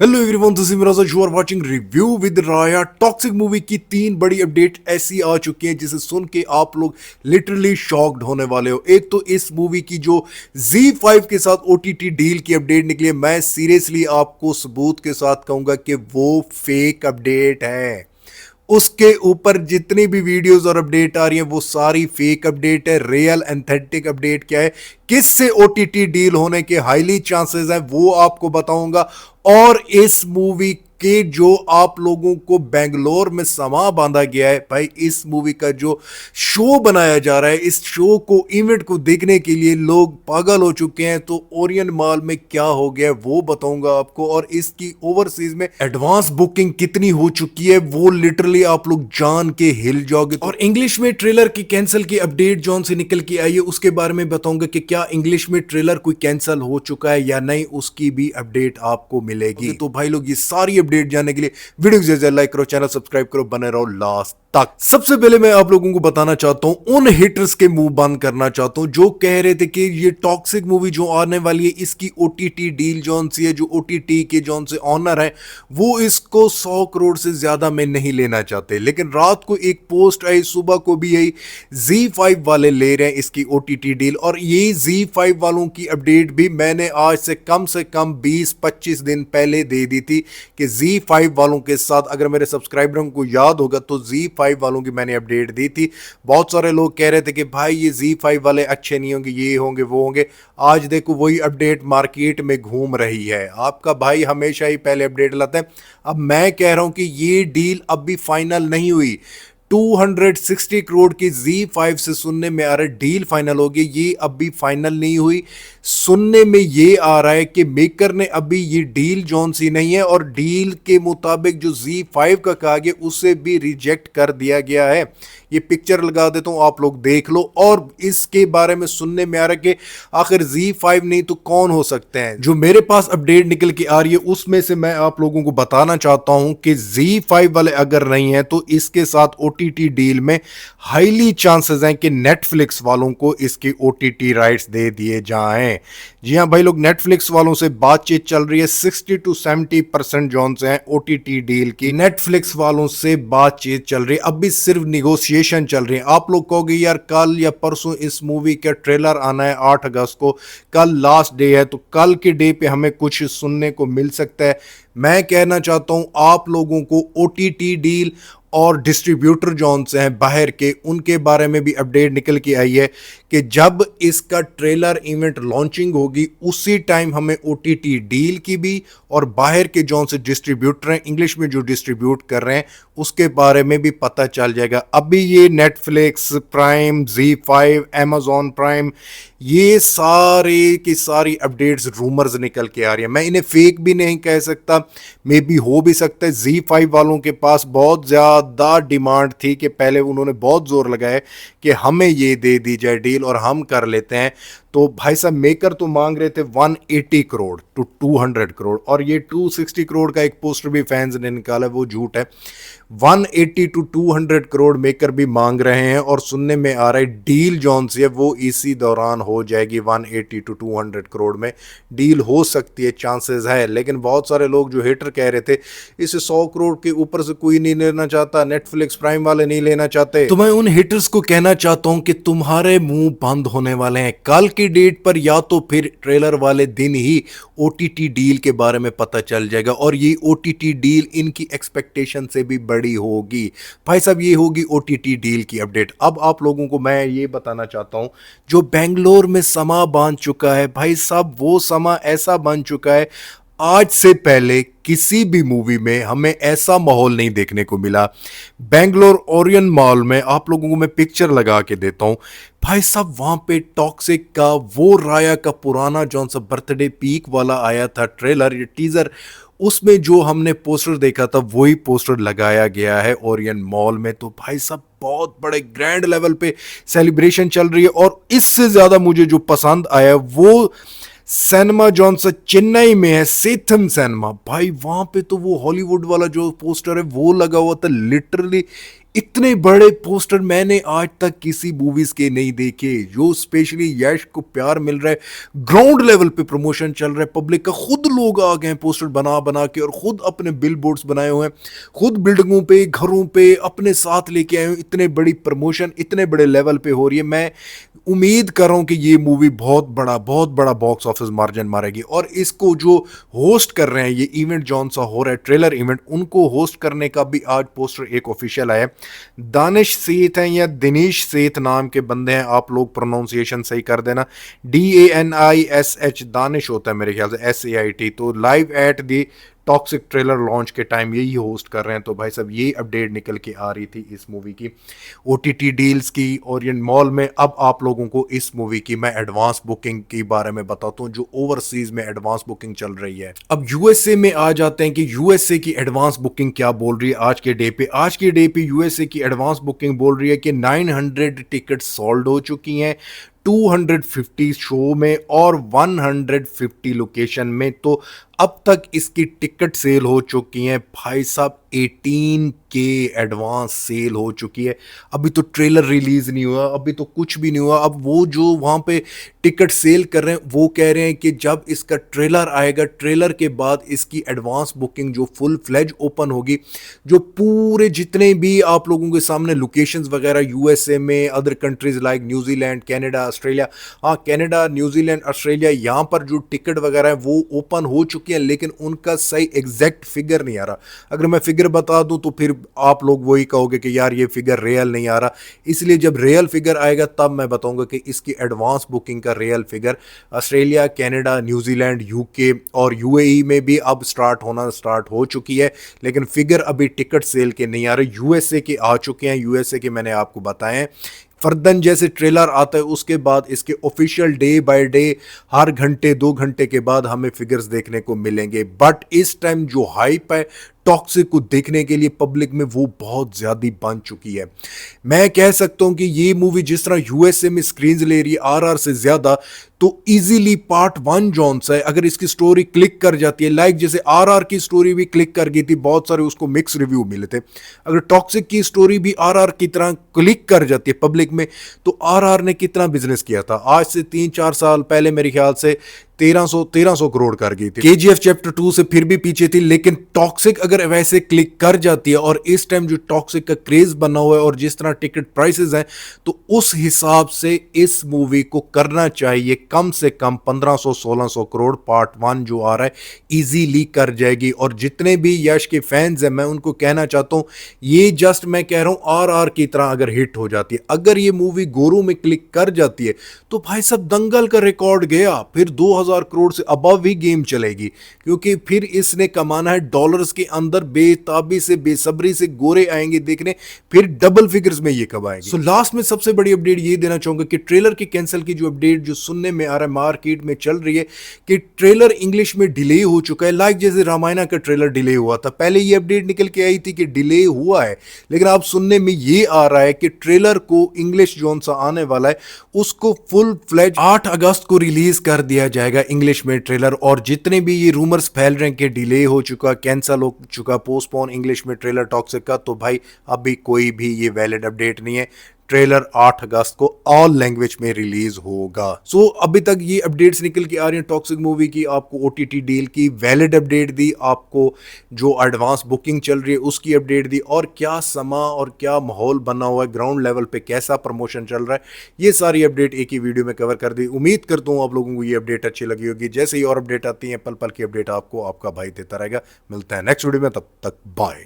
Hello everyone, this is Miraj, you are watching review with Raya. Toxic movie की 3 बड़ी update ऐसी आ चुकी हैं जिसे सुन के आप लोग लिटरली शॉक्ड होने वाले हो। एक तो इस मूवी की जो Z5 के साथ OTT डील की अपडेट निकली है, मैं सीरियसली आपको सबूत के साथ कहूंगा कि वो फेक अपडेट है। उसके ऊपर जितनी भी वीडियोस और अपडेट आ रही हैं वो सारी फेक अपडेट है। रियल एंथेटिक अपडेट क्या है, किससे OTT डील होने के हाईली चांसेस हैं, वो आपको बताऊंगा। और इस मूवी के जो आप लोगों को बेंगलोर में समा बांधा गया है, भाई इस मूवी का जो शो बनाया जा रहा है, इस शो को इवेंट को देखने के लिए लोग पागल हो चुके हैं। तो ओरियन मॉल में क्या हो गया वो बताऊंगा आपको, और इसकी ओवरसीज में एडवांस बुकिंग कितनी हो चुकी है वो लिटरली आप लोग जान के हिल जाओगे। और इंग्लिश में ट्रेलर की कैंसिल की अपडेट जॉन से निकल के आई है, उसके बारे में बताऊंगा कि क्या इंग्लिश में ट्रेलर कोई कैंसिल हो चुका है या नहीं, उसकी भी अपडेट आपको मिलेगी। तो भाई लोग, ये सारी अपडेट जानने के लिए वीडियो जैसे लाइक करो, चैनल सब्सक्राइब करो, बने रहो लास्ट तक। सबसे पहले मैं आप लोगों को बताना चाहता हूं, उन हिटर्स के मुंह बंद करना चाहता हूं जो कह रहे थे कि ये टॉक्सिक मूवी जो आने वाली है इसकी OTT डील जॉन सी है, जो OTT के जॉन से ऑनर है वो इसको 100 करोड़ से ज्यादा में नहीं लेना चाहते। लेकिन रात को एक पोस्ट आई, सुबह को भी आई, Z5 वाले ले रहे हैं इसकी OTT डील। और ये Z5 वालों की अपडेट भी मैंने आज से कम 20-25 दिन पहले दे दी थी कि Z5 वालों के साथ, अगर मेरे सब्सक्राइबरों को याद होगा तो Z5 वालों की मैंने अपडेट दी थी। बहुत सारे लोग कह रहे थे कि भाई ये Z5 वाले अच्छे नहीं होंगे, ये होंगे वो होंगे। आज देखो वही अपडेट मार्केट में घूम रही है। आपका भाई हमेशा ही पहले अपडेट लाता है। अब मैं कह रहा हूं कि ये डील अब भी फाइनल नहीं हुई। 260 करोड़ की Z5 से सुनने में आ रहा है डील फाइनल हो गई, ये अभी फाइनल नहीं हुई। सुनने में ये आ रहा है कि मेकर ने अभी ये डील जॉन सी नहीं है, और डील के मुताबिक जो Z5 का कहा गया उसे भी रिजेक्ट कर दिया गया है। ये पिक्चर लगा देता हूं, आप लोग देख लो। और इसके बारे में सुनने में आ रहा है कि आखिर Z5 नहीं तो कौन हो सकते हैं। जो मेरे पास अपडेट निकल के आ रही है उसमें से मैं आप लोगों को बताना चाहता हूं कि Z5 वाले अगर नहीं है तो इसके साथ OTT डील में हाईली चांसेस हैं कि नेटफ्लिक्स वालों को इसकी OTT राइट्स दे दिए जाएं। जी हां भाई लोग, नेटफ्लिक्स वालों से बातचीत चल रही है। 60 to 70% जॉन से हैं OTT डील की, नेटफ्लिक्स वालों से बातचीत चल रही है। अब भी सिर्फ निगोशिएशन चल रही है। आप लोग कहोगे यार कल या परसों इस मूवी का ट्रेलर आना है 8 अगस्त को, कल लास्ट डे है, तो कल के डे पे हमें कुछ सुनने को मिल सकता है। मैं कहना चाहता हूं आप लोगों को OTT डील और डिस्ट्रीब्यूटर जॉन से हैं बाहर के, उनके बारे में भी अपडेट निकल के आई है कि जब इसका ट्रेलर इवेंट लॉन्चिंग होगी उसी टाइम हमें OTT डील की भी और बाहर के जॉन से डिस्ट्रीब्यूटर हैं इंग्लिश में जो डिस्ट्रीब्यूट कर रहे हैं उसके बारे में भी पता चल जाएगा। अभी ये Netflix, prime, Z5, Amazon prime, ये सारे की सारी अपडेट्स रूमर्स निकल के आ रही है। मैं इन्हें फेक भी नहीं कह सकता, मे बी हो भी सकता है। Z5 वालों के पास बहुत ज़्यादा डिमांड थी कि पहले उन्होंने बहुत जोर लगाया कि हमें ये दे दी जाए डील और हम कर लेते हैं। तो भाई साहब मेकर तो मांग रहे थे 180 करोड़ टू 200 करोड़, और ये 260 करोड़ का एक पोस्टर भी फैंस ने निकाला, वो झूठ है। 180 to 200 करोड़ मेकर भी मांग रहे हैं, और सुनने में आ रहा है डील जॉन सी है वो इसी दौरान हो जाएगी। 180 to 200 करोड़ में डील हो सकती है, चांसेस है। लेकिन बहुत सारे लोग जो हेटर कह रहे थे इसे 100 करोड़ के ऊपर से कोई नहीं लेना चाहता, नेटफ्लिक्स प्राइम वाले नहीं लेना चाहते। तो मैं उन हेटर्स को कहना चाहता हूं कि तुम्हारे मुंह बंद होने वाले हैं। कल की डेट पर या तो फिर ट्रेलर वाले दिन ही OTT डील के बारे में पता चल जाएगा, और ये OTT डील इनकी एक्सपेक्टेशन से भी बड़ी होगी। भाई साहब ये होगी OTT डील की अपडेट। अब आप लोगों को मैं ये बताना चाहता हूं, जो बेंगलोर में समा बांध चुका है, भाई साहब वो समा ऐसा बन चुका है आज से पहले किसी भी मूवी में हमें ऐसा माहौल नहीं देखने को मिला। बेंगलोर ओरियन मॉल में आप लोगों को मैं पिक्चर लगा के देता हूं, भाई साहब वहां पे टॉक्सिक का वो राया का पुराना जौन सा बर्थडे पीक वाला आया था ट्रेलर या टीजर, उसमें जो हमने पोस्टर देखा था वही पोस्टर लगाया गया है ओरियन मॉल में। तो भाई साहब बहुत बड़े ग्रैंड लेवल पे सेलिब्रेशन चल रही है। और इससे ज्यादा मुझे जो पसंद आया वो सिनेमा जॉन सा चेन्नई में है, सेथम सिनेमा। भाई वहां पे तो वो हॉलीवुड वाला जो पोस्टर है वो लगा हुआ था, लिटरली इतने बड़े पोस्टर मैंने आज तक किसी मूवीज के नहीं देखे, जो स्पेशली यश को प्यार मिल रहा है, ग्राउंड लेवल पे प्रमोशन चल रहा है पब्लिक का, खुद लोग आ गए हैं पोस्टर बना बना के और खुद अपने बिल बोर्ड्स बनाए हुए हैं, खुद बिल्डिंगों पे घरों पे अपने साथ लेके आए हैं। इतने बड़ी प्रमोशन इतने बड़े लेवल पे हो रही है। मैं उम्मीद कर रहा हूं कि ये मूवी बहुत बड़ा बॉक्स ऑफिस मार्जिन मारेगी। और इसको जो होस्ट कर रहे हैं, ये इवेंट जौन सा हो रहा है ट्रेलर इवेंट, उनको होस्ट करने का भी आज पोस्टर एक ऑफिशियल आया है। दानिश सेठ हैं या दिनेश सेठ नाम के बंदे हैं, आप लोग प्रोनाउंसिएशन सही कर देना, DANISH दानिश होता है मेरे ख्याल से, SAIT। तो live at the toxic trailer launch के टाइम यही होस्ट कर रहे हैं। तो भाई साहब ये अपडेट निकल के आ रही थी इस मूवी की, OTT डील्स की, ओरिएंट मॉल में। अब आप लोगों को इस मूवी की मैं एडवांस बुकिंग के बारे में बताता हूँ, जो ओवरसीज में एडवांस बुकिंग चल रही है। अब USA में आ जाते हैं कि USA की एडवांस बुकिंग क्या बोल रही है आज के डे पे। आज के डे पे USA की एडवांस बुकिंग बोल रही है कि 900 टिकट सोल्ड हो चुकी हैं 250 शो में और 150 लोकेशन में। तो अब तक इसकी टिकट सेल हो चुकी हैं भाई साहब 18K एडवांस सेल हो चुकी है। अभी तो ट्रेलर रिलीज नहीं हुआ, अभी तो कुछ भी नहीं हुआ। अब वो जो वहां पे टिकट सेल कर रहे हैं वो कह रहे हैं कि जब इसका ट्रेलर आएगा, ट्रेलर के बाद इसकी एडवांस बुकिंग जो फुल फ्लेज ओपन होगी, जो पूरे जितने भी आप लोगों के सामने लोकेशंस वगैरह USA में, other countries like New Zealand, Canada, Australia, हाँ कनाडा, न्यूजीलैंड, ऑस्ट्रेलिया, यहाँ पर जो टिकट वगैरह है वो ओपन हो चुकी है, लेकिन उनका सही एग्जैक्ट फिगर नहीं आ रहा। अगर मैं फिगर बता दूं तो फिर आप लोग वही कहोगे कि यार ये फिगर रियल नहीं आ रहा। इसलिए जब रियल फिगर आएगा तब मैं बताऊंगा कि इसकी एडवांस बुकिंग का real figure Australia, Canada, New Zealand, UK और UAE में भी अब स्टार्ट हो चुकी है। लेकिन फिगर अभी टिकट सेल के नहीं आ रहे। USA के आ चुके हैं, USA के मैंने आपको बताए हैं। फर्दन जैसे ट्रेलर आता है उसके बाद इसके ऑफिशियल डे बाय डे हर घंटे 2 घंटे के बाद हमें फिगर्स देखने को मिलेंगे। बट इस टाइम जो हाइप है टॉक्सिक को देखने के लिए पब्लिक में वो बहुत ज्यादा बन चुकी है। मैं कह सकता हूं कि ये मूवी जिस तरह USA में स्क्रीन ले रही है RR से ज्यादा, तो इजीली पार्ट 1 जॉन सा है। अगर इसकी स्टोरी क्लिक कर जाती है, लाइक जैसे RR की स्टोरी भी क्लिक कर गई थी, बहुत सारे उसको मिक्स रिव्यू मिले थे। अगर टॉक्सिक की स्टोरी भी RR की तरह क्लिक कर जाती है पब्लिक में, तो RR ने कितना बिजनेस किया था आज से 3-4 साल पहले, मेरे ख्याल से 1300 करोड़ कर गई थी। KGF चैप्टर 2 से फिर भी पीछे थी, लेकिन टॉक्सिक अगर वैसे क्लिक कर जाती है, और इस टाइम जो टॉक्सिक का क्रेज बना हुआ है और जिस तरह टिकट प्राइसेस हैं, तो उस हिसाब से इस मूवी को करना चाहिए कम से कम 1500-1600 करोड़। पार्ट 1 जो आ रहा है इजीली कर जाएगी। और जितने भी यश के फैंस हैं मैं उनको कहना चाहता हूं, ये जस्ट मैं कह रहा हूं RR की तरह अगर हिट हो जाती है, अगर ये मूवी गोरू में क्लिक कर जाती है, तो भाई साहब दंगल का रिकॉर्ड गया, फिर 2000 करोड़ से अबव ही गेम चलेगी। क्योंकि फिर इसने कमाना है डॉलर्स के अंदर, बेताबी से बेसब्री से गोरे आएंगे देखने, फिर डबल फिगर्स में ये कब आएंगे। सो लास्ट में सबसे बड़ी अपडेट ये देना चाहूंगा कि ट्रेलर की कैंसिल की जो अपडेट जो सुनने में आ रहा है, मार्केट में चल रही है कि ट्रेलर इंग्लिश में डिले हो चुका है। लाइक जैसे रामायणा का ट्रेलर डिले हुआ था, पहले ये अपडेट निकल के आई थी कि डिले हुआ है, लेकिन अब सुनने में ये आ रहा है कि ट्रेलर को इंग्लिश जोन सा आने वाला है उसको फुल फ्लेज 8 अगस्त को रिलीज कर दिया जाएगा इंग्लिश में ट्रेलर। और जितने भी ये रूमर्स फैल रहे हैं कि डिले हो चुका, कैंसिल हो चुका, पोस्टपोन इंग्लिश में ट्रेलर टॉक्सिक का, तो भाई अभी कोई भी ये वैलिड अपडेट नहीं है। ट्रेलर 8 अगस्त को ऑल लैंग्वेज में रिलीज होगा। सो अभी तक ये अपडेट्स निकल के आ रही हैं टॉक्सिक मूवी की, आपको OTT डील की वैलिड अपडेट दी, आपको जो एडवांस बुकिंग चल रही है उसकी अपडेट दी, और क्या समा और क्या माहौल बना हुआ है ग्राउंड लेवल पे, कैसा प्रमोशन चल रहा है, ये सारी अपडेट एक ही वीडियो में कवर कर दी। उम्मीद करता हूँ आप लोगों को ये अपडेट अच्छी लगी होगी। जैसे ही और अपडेट आती है, पल पल की अपडेट आपको आपका भाई देता रहेगा। मिलता है नेक्स्ट वीडियो में, तब तक बाय।